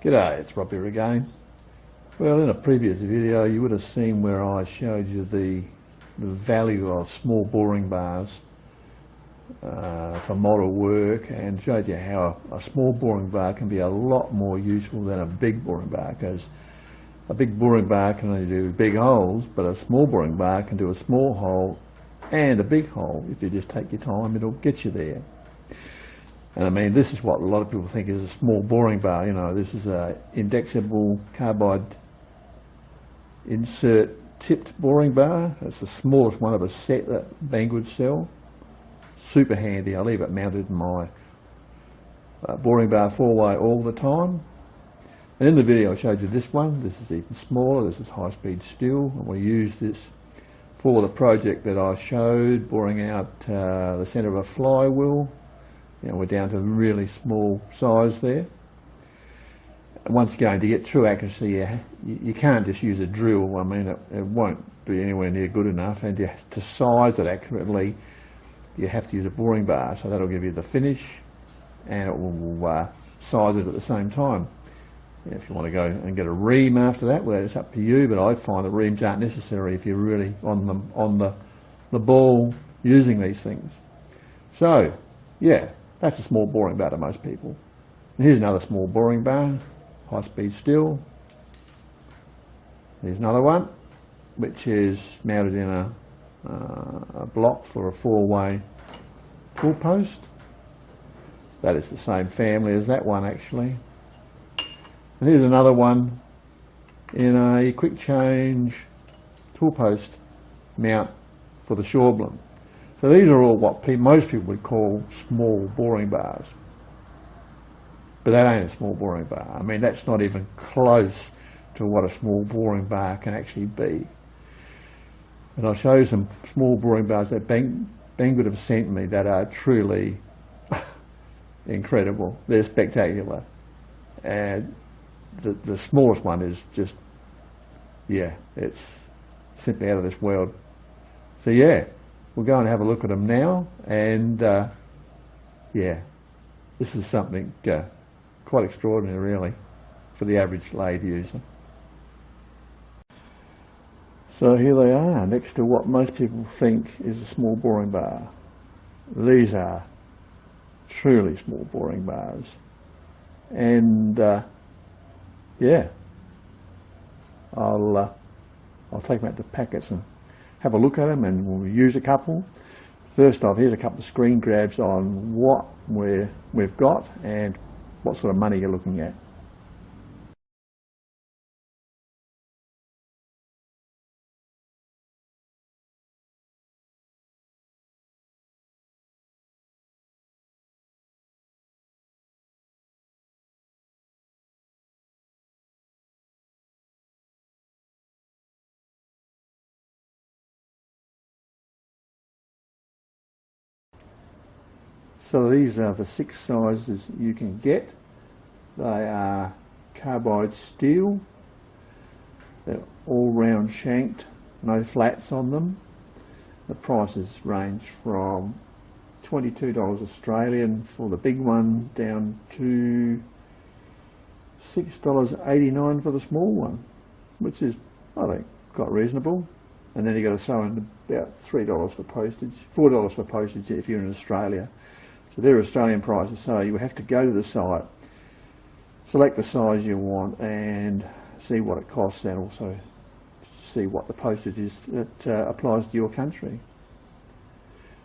G'day, it's Rob here again. Well, in a previous video you would have seen where I showed you the value of small boring bars for model work, and showed you how a small boring bar can be a lot more useful than a big boring bar, because a big boring bar can only do big holes, but a small boring bar can do a small hole and a big hole. If you just take your time, it'll get you there. And I mean, this is what a lot of people think is a small boring bar. You know, this is a indexable carbide insert tipped boring bar. It's the smallest one of a set that Banggood sell. Super handy. I leave it mounted in my boring bar 4-way all the time. And in the video I showed you this one. This is even smaller. This is high-speed steel, and we use this for the project that I showed, boring out the centre of a flywheel. You know, we're down to a really small size there. And once again, to get true accuracy, you can't just use a drill. I mean, it won't be anywhere near good enough, and to size it accurately, you have to use a boring bar. So that'll give you the finish, and it will size it at the same time. You know, if you want to go and get a ream after that, well, it's up to you, but I find the reams aren't necessary if you're really on the ball using these things. So, yeah. That's a small boring bar to most people. And here's another small boring bar, high speed steel. Here's another one, which is mounted in a block for a 4-way tool post. That is the same family as that one, actually. And here's another one in a quick change tool post mount for the shorebloom. So these are all what most people would call small boring bars. But that ain't a small boring bar. I mean, that's not even close to what a small boring bar can actually be. And I'll show you some small boring bars that Banggood have sent me that are truly incredible. They're spectacular. And the smallest one is just, yeah, it's simply out of this world. So yeah. We'll go and have a look at them now, and yeah, this is something quite extraordinary, really, for the average lathe user. So here they are, next to what most people think is a small boring bar. These are truly small boring bars, and yeah, I'll take them out to packets and have a look at them, and we'll use a couple. First off, here's a couple of screen grabs on what we've got and what sort of money you're looking at. So these are the 6 sizes you can get. They are carbide steel. They're all round shanked, no flats on them. The prices range from $22 Australian for the big one down to $6.89 for the small one, which is, I think, quite reasonable. And then you've got to throw in about $3 for postage, $4 for postage if you're in Australia. So they're Australian prices, so you have to go to the site, select the size you want, and see what it costs, and also see what the postage is that applies to your country.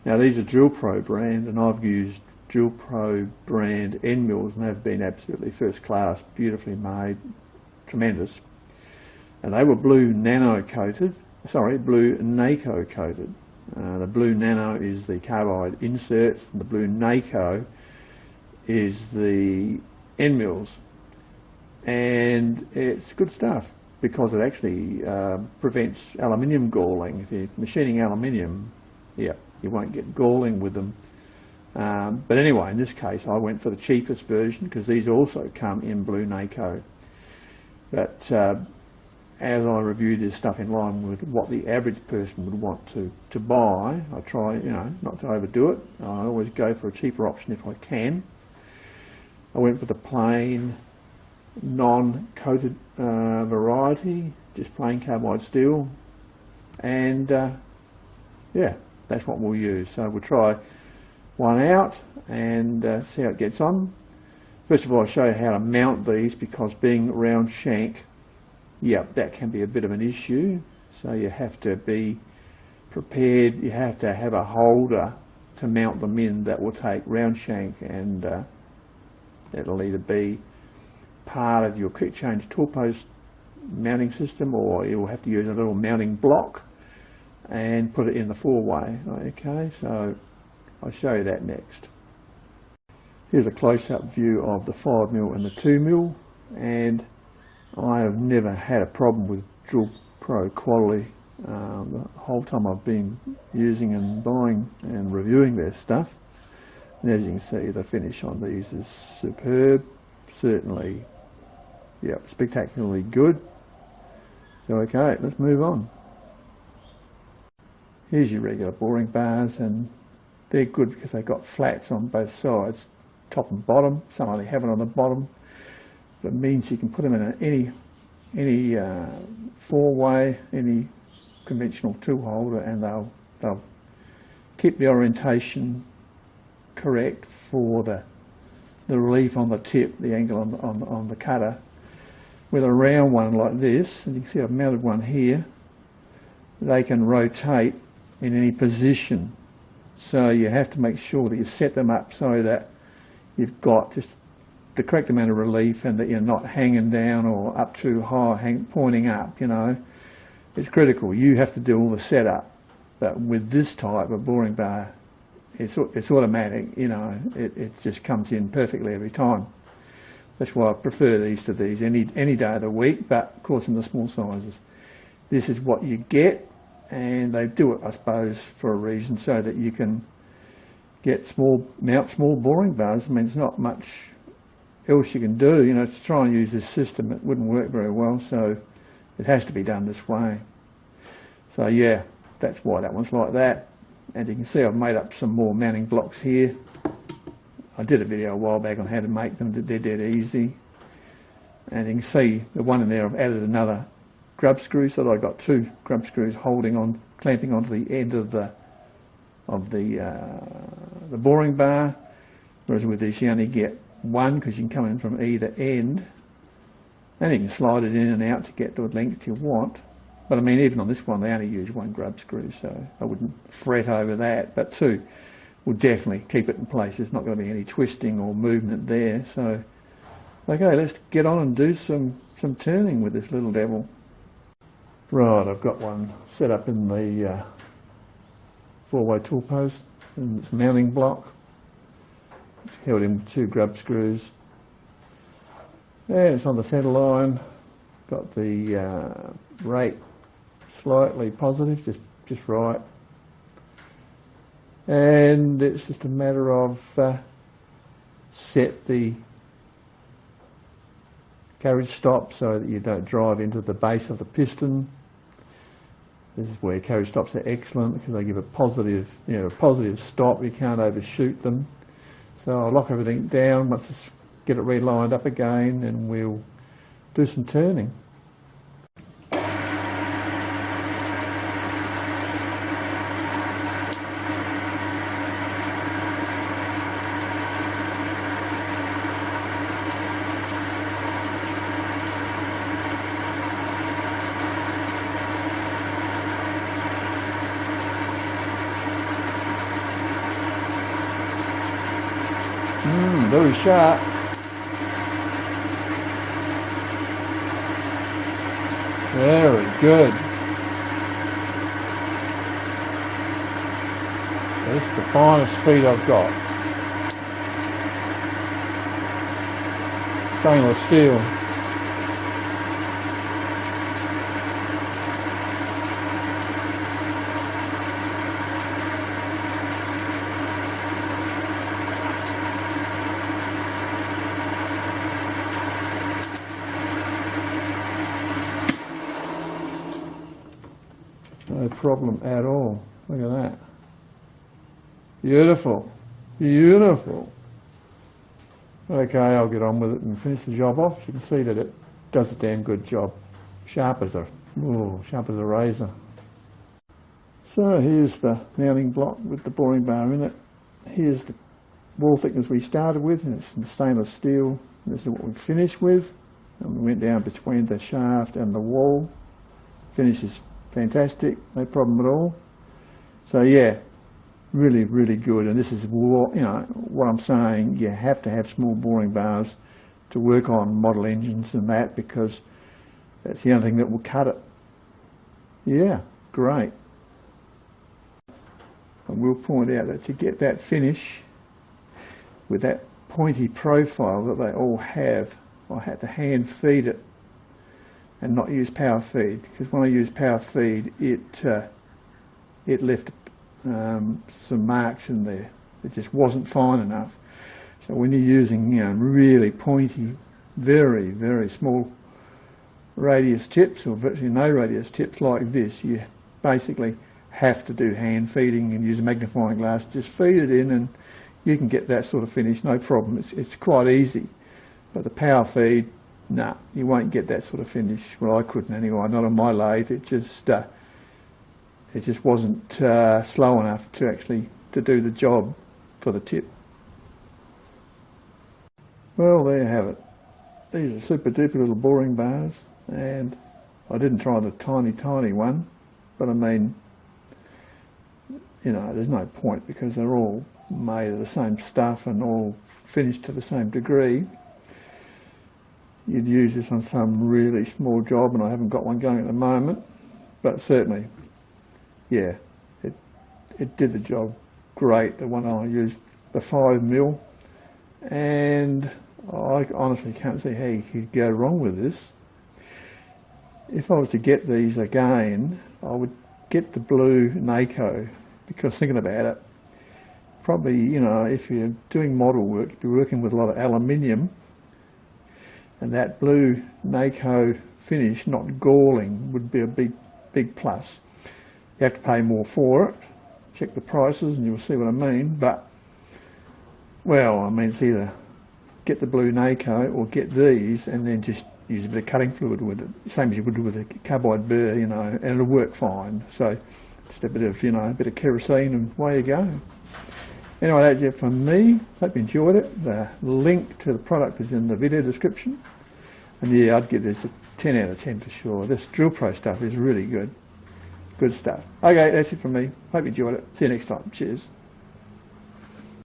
Now these are Drill Pro brand, and I've used Drill Pro brand end mills, and they've been absolutely first class, beautifully made, tremendous. And they were blue nano coated, blue NACO coated. The blue nano is the carbide inserts, and the blue NACO is the end mills, and it's good stuff because it actually prevents aluminium galling. If you're machining aluminium, yeah, you won't get galling with them. But anyway, in this case I went for the cheapest version because these also come in blue NACO. But as I review this stuff in line with what the average person would want to buy, I try, you know, not to overdo it. I always go for a cheaper option if I can. I went for the plain non-coated variety, just plain carbide steel, and yeah, that's what we'll use. So we'll try one out and see how it gets on. First of all, I'll show you how to mount these, because being round shank, yeah, that can be a bit of an issue. So you have to be prepared, you have to have a holder to mount them in that will take round shank, and it'll either be part of your quick change tool post mounting system, or you'll have to use a little mounting block and put it in the 4-way. Okay, so I'll show you that next. Here's a close-up view of the 5mm and the 2mm, and I have never had a problem with Drill Pro quality the whole time I've been using and buying and reviewing their stuff. And as you can see, the finish on these is superb, certainly, yeah, spectacularly good. So okay, let's move on. Here's your regular boring bars, and they're good because they've got flats on both sides, top and bottom. Some only have it on the bottom, but it means you can put them in any 4-way, any conventional tool holder, and they'll keep the orientation correct for the relief on the tip, the angle on the cutter. With a round one like this, and you can see I've mounted one here, they can rotate in any position. So you have to make sure that you set them up so that you've got just the correct amount of relief, and that you're not hanging down or up too high, pointing up, you know. It's critical. You have to do all the setup. But with this type of boring bar, it's automatic, you know. It just comes in perfectly every time. That's why I prefer these to these any day of the week, but of course in the small sizes. This is what you get, and they do it, I suppose, for a reason, so that you can mount small boring bars. I mean, there's not much else you can do, you know, to try and use this system. It wouldn't work very well, so it has to be done this way. So yeah, that's why that one's like that. And you can see I've made up some more mounting blocks here. I did a video a while back on how to make them. They're dead easy. And you can see the one in there, I've added another grub screw, so that I've got 2 grub screws clamping onto the end of the boring bar. Whereas with this you only get one, because you can come in from either end, and you can slide it in and out to get the length you want. But I mean, even on this one they only use 1 grub screw, so I wouldn't fret over that, but 2 will definitely keep it in place. There's not going to be any twisting or movement there. So okay, let's get on and do some turning with this little devil. Right, I've got one set up in the 4-way tool post in its mounting block. It's held in with 2 grub screws. And it's on the centre line. Got the rate slightly positive, just right. And it's just a matter of set the carriage stop so that you don't drive into the base of the piston. This is where carriage stops are excellent, because they give a positive, a positive stop. You can't overshoot them. So I'll lock everything down once it's get it relined up again, and we'll do some turning. Very sharp. Very good. This is the finest feed I've got. Stainless steel. No problem at all. Look at that. Beautiful. Beautiful. Okay, I'll get on with it and finish the job off. You can see that it does a damn good job. Sharp as a razor. So here's the mounting block with the boring bar in it. Here's the wall thickness we started with, and it's in stainless steel. This is what we finished with. And we went down between the shaft and the wall. Finish is fantastic, no problem at all. So yeah, really, really good. And this is what, what I'm saying, you have to have small boring bars to work on model engines and that, because that's the only thing that will cut it. Yeah, great. I will point out that to get that finish with that pointy profile that they all have, I had to hand feed it and not use power feed, because when I used power feed, it left some marks in there. It just wasn't fine enough. So when you're using, really pointy, very, very small radius tips, or virtually no radius tips like this, you basically have to do hand feeding and use a magnifying glass. Just feed it in and you can get that sort of finish, no problem. It's quite easy. But the power feed, nah, you won't get that sort of finish. Well, I couldn't anyway, not on my lathe. It just wasn't slow enough to actually do the job for the tip. Well, there you have it. These are super duper little boring bars, and I didn't try the tiny one, but I mean, there's no point because they're all made of the same stuff and all finished to the same degree. You'd use this on some really small job, and I haven't got one going at the moment, but certainly, yeah, it did the job great. The one I used, the 5mm, and I honestly can't see how you could go wrong with this. If I was to get these again, I would get the blue Nikon, because thinking about it, probably, if you're doing model work, you'd be working with a lot of aluminium, and that blue Nikon finish, not galling, would be a big plus. You have to pay more for it. Check the prices and you'll see what I mean. But, well, I mean, it's either get the blue Nikon or get these and then just use a bit of cutting fluid with it, same as you would with a carbide burr, and it'll work fine. So just a bit of, a bit of kerosene and away you go. Anyway, that's it from me. Hope you enjoyed it. The link to the product is in the video description. And yeah, I'd give this a 10 out of 10 for sure. This Drill Pro stuff is really good. Good stuff. Okay, that's it from me. Hope you enjoyed it. See you next time. Cheers.